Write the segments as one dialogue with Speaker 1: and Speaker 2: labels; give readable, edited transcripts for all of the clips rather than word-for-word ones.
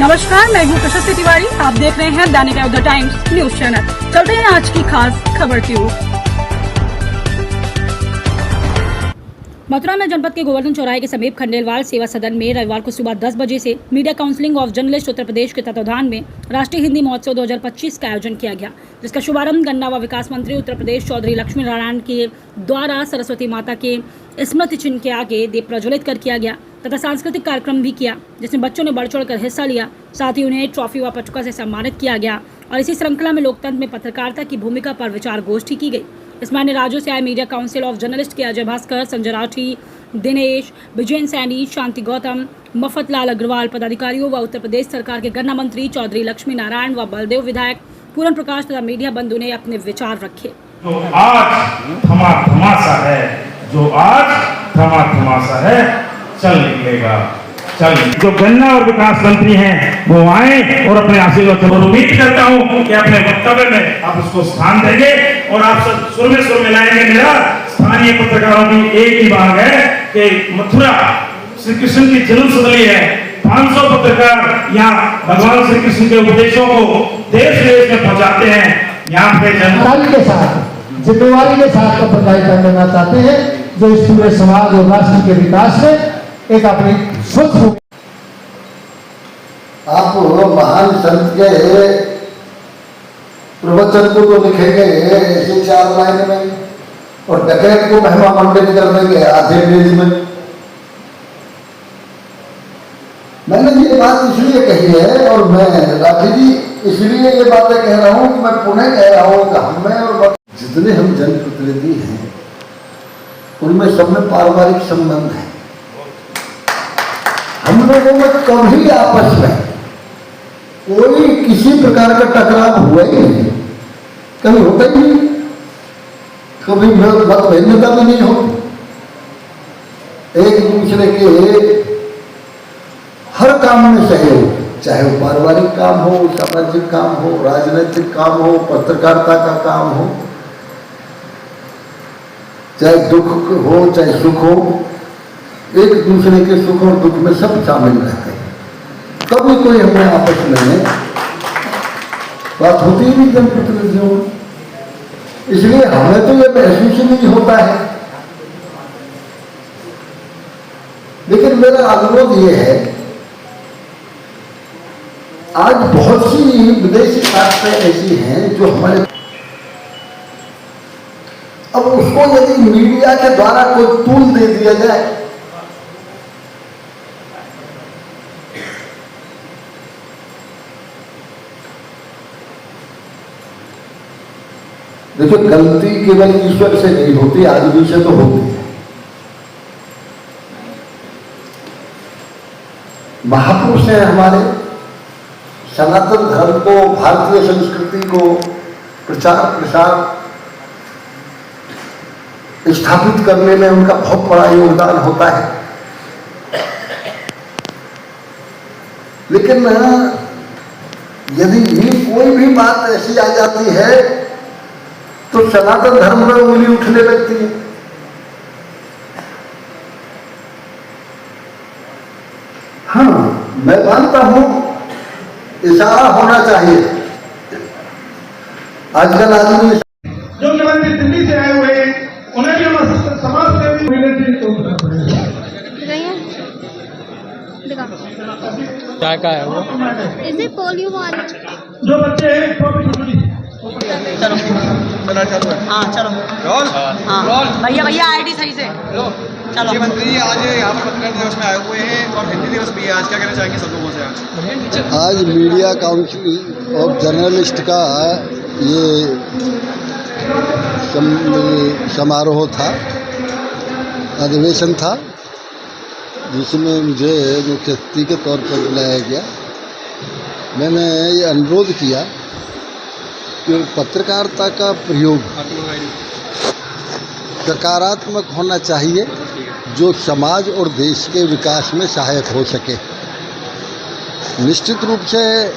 Speaker 1: नमस्कार, मैं हूँ प्रशस्ति तिवारी। आप देख रहे हैं दैनिक द टाइम्स न्यूज चैनल। चलते हैं आज की खास खबर की ओर। मथुरा में जनपद के गोवर्धन चौराहे के समीप खंडेलवाल सेवा सदन में रविवार को सुबह 10 बजे से media counselling of journalist Uttar Pradesh के तत्वाधान में राष्ट्रीय हिंदी महोत्सव 2025 का आयोजन किया गया, जिसका शुभारंभ गन्ना व विकास मंत्री उत्तर प्रदेश चौधरी लक्ष्मी नारायण के द्वारा सरस्वती माता के स्मृति चिन्ह के आगे दीप प्रज्वलित कर किया गया तथा सांस्कृतिक कार्यक्रम भी किया, जिसमें बच्चों ने बढ़ चढ़ कर हिस्सा लिया। साथ ही उन्हें ट्रॉफी व पटुका से सम्मानित किया गया और इसी श्रृंखला में लोकतंत्र में पत्रकारिता की भूमिका पर विचार गोष्ठी की गई। इसमें अन्य राज्यों से आए मीडिया काउंसिल ऑफ जर्नलिस्ट के अजय भास्कर, संजय राठी, दिनेश, विजयन सैनी, शांति गौतम, मफतलाल अग्रवाल पदाधिकारियों व उत्तर प्रदेश सरकार के गन्ना मंत्री चौधरी लक्ष्मी नारायण व बलदेव विधायक पूरन प्रकाश तथा मीडिया बंधु ने अपने विचार रखे।
Speaker 2: जो आज थमा थमासा है चल निकलेगा, चल। जो गन्ना और विकास मंत्री हैं वो आए और अपने आशीर्वाद और उम्मीद करता हूं कि अपने वक्तव्य में आप उसको स्थान देंगे और आप सब सुर में लाएंगे। मेरा स्थानीय पत्रकारों की एक ही बात है कि मथुरा श्री कृष्ण की जन्मस्थली है। 500 पत्रकार यहाँ भगवान श्री कृष्ण के उपदेशों को देश विदेश में पहुंचाते हैं। यहाँ पे
Speaker 3: जानकारी के साथ जिम्मेवारी के साथ पत्रकारिता करना चाहते हैं, जो इस पूरे समाज और राष्ट्र के विकास में एक अपनी स्वच्छ।
Speaker 4: आप महान संत के प्रवचन को तो लिखेंगे ऐसे 4 लाइन में और डकैत को महिमा मंडित कर देंगे आधे पेज में। मैंने ये बात इसलिए कही है और मैं राठी जी इसलिए ये बातें कह रहा हूं कि मैं पुनः कह रहा हूं कि हमें और जितने हम जनप्रतिनिधि हैं उनमें सब में पारिवारिक संबंध है। हम लोगों में कभी आपस में कोई किसी प्रकार का टकराव हुआ ही नहीं, कभी होता ही नहीं, कभी मतभेदता भी नहीं हो। एक दूसरे के हर काम में सहयोग, चाहे वो पारिवारिक काम हो, सामाजिक काम हो, राजनीतिक काम हो, पत्रकारिता का काम हो, चाहे दुख हो चाहे सुख हो, एक दूसरे के सुख और दुख में सब शामिल रहते हैं। कभी कोई हमें आपस में बात होती ही नहीं जनप्रतिनिधियों में, इसलिए हमें तो ये महसूस ही नहीं होता है। लेकिन मेरा अनुरोध ये है, आज बहुत सी विदेशी ताकतें ऐसी हैं जो हमारे, अब उसको यदि मीडिया के द्वारा कोई टूल दे दिया जाए, देखो गलती केवल ईश्वर से नहीं होती, आदमी से तो होती है। महापुरुष हैं हमारे, सनातन धर्म को, भारतीय संस्कृति को प्रचार प्रसार स्थापित करने में उनका बहुत बड़ा योगदान होता है। लेकिन यदि कोई भी बात ऐसी आ जाती है तो सनातन धर्म में उंगली उठने लगती है। हाँ, मैं मानता हूं इशारा होना चाहिए। आजकल आदमी
Speaker 2: जो दिल्ली से आए हुए उन्हें भी हम समाज सेवी
Speaker 5: क्या है वो?
Speaker 6: Is it polio one?
Speaker 2: जो बच्चे हैं
Speaker 5: चलो हाँ चलो रोल हाँ भैया भैया आईडी सही से चलो।
Speaker 7: मंत्री आज यहाँ पर पत्रकार दिवस में आए हुए हैं और हिंदी दिवस भी है, आज क्या कहना चाहेंगे सब लोगों से?
Speaker 4: आज मीडिया काउंसिल ऑफ जर्नलिस्ट का ये समारोह था, अधिवेशन था, जिसमें मुझे मुख्य अतिथि के तौर पर बुलाया गया। मैंने ये अनुरोध किया कि पत्रकारिता का प्रयोग सकारात्मक होना चाहिए, जो समाज और देश के विकास में सहायक हो सके। निश्चित रूप से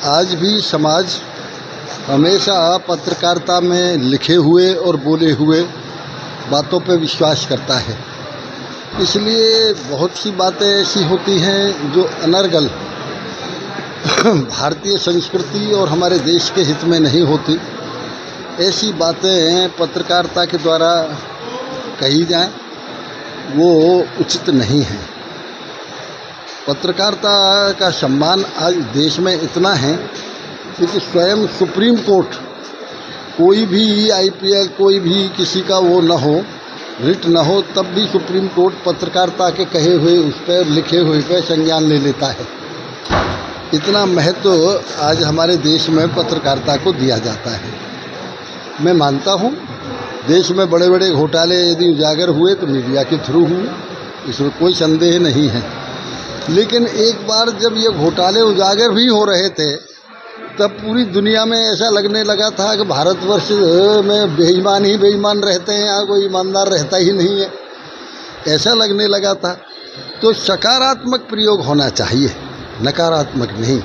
Speaker 4: आज भी समाज हमेशा पत्रकारिता में लिखे हुए और बोले हुए बातों पर विश्वास करता है। इसलिए बहुत सी बातें ऐसी होती हैं जो अनर्गल भारतीय संस्कृति और हमारे देश के हित में नहीं होती, ऐसी बातें पत्रकारिता के द्वारा कही जाएं, वो उचित नहीं है। पत्रकारिता का सम्मान आज देश में इतना है क्योंकि स्वयं सुप्रीम कोर्ट, कोई भी IPL कोई भी किसी का वो न हो, रिट न हो, तब भी सुप्रीम कोर्ट पत्रकारिता के कहे हुए उस पर लिखे हुए पे संज्ञान ले लेता है। इतना महत्व आज हमारे देश में पत्रकारिता को दिया जाता है। मैं मानता हूँ देश में बड़े बड़े घोटाले यदि उजागर हुए तो मीडिया के थ्रू हुए, इसमें कोई संदेह नहीं है। लेकिन एक बार जब ये घोटाले उजागर भी हो रहे थे तब पूरी दुनिया में ऐसा लगने लगा था कि भारतवर्ष में बेईमान ही बेईमान रहते हैं, यहाँ कोई ईमानदार रहता ही नहीं है, ऐसा लगने लगा था। तो सकारात्मक प्रयोग होना चाहिए, नकारात्मक नहीं,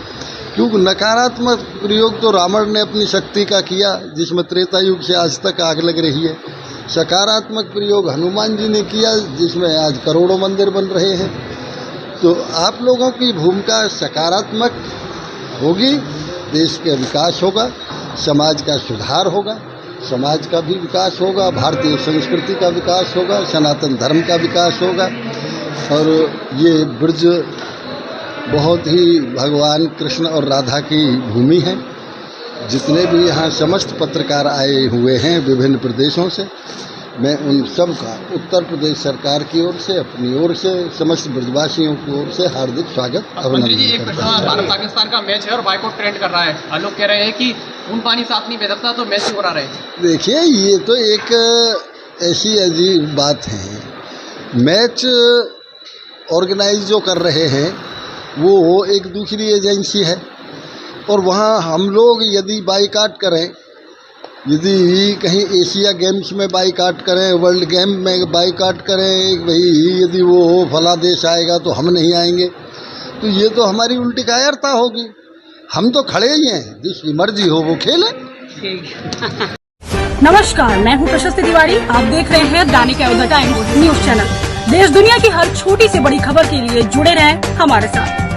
Speaker 4: क्योंकि नकारात्मक प्रयोग तो रावण ने अपनी शक्ति का किया जिसमें त्रेता युग से आज तक आग लग रही है। सकारात्मक प्रयोग हनुमान जी ने किया जिसमें आज करोड़ों मंदिर बन रहे हैं। तो आप लोगों की भूमिका सकारात्मक होगी, देश का विकास होगा, समाज का सुधार होगा, समाज का भी विकास होगा, भारतीय संस्कृति का विकास होगा, सनातन धर्म का विकास होगा। और ये ब्रज बहुत ही भगवान कृष्ण और राधा की भूमि है। जितने भी यहाँ समस्त पत्रकार आए हुए हैं विभिन्न प्रदेशों से, मैं उन सब का उत्तर प्रदेश सरकार की ओर से, अपनी ओर से, समस्त ब्रजवासियों की ओर से हार्दिक स्वागत
Speaker 8: अभिनंदन करता हूं। भारत पाकिस्तान का मैच है और बाइकआउट ट्रेंड कर रहा है, लोग कह रहे हैं कि खून पानी साफ नहीं बहता तो मैच क्यों करा रहे हैं।
Speaker 4: देखिए, ये तो एक ऐसी अजीब बात है। मैच ऑर्गेनाइज जो कर रहे हैं वो एक दूसरी एजेंसी है, और वहाँ हम लोग यदि बाइकाट करें, यदि कहीं एशिया गेम्स में बाइकाट करें, वर्ल्ड गेम में बाइकाट करें, भाई यदि वो फला देश आएगा तो हम नहीं आएंगे, तो ये तो हमारी उल्टी कायरता होगी। हम तो खड़े ही हैं, जिसकी मर्जी हो वो खेले।
Speaker 1: नमस्कार, मैं हूं प्रशस्ति तिवारी। आप देख रहे हैं दैनिक अयोध्या टाइम्स न्यूज चैनल। देश दुनिया की हर छोटी से बड़ी खबर के लिए जुड़े रहें हमारे साथ।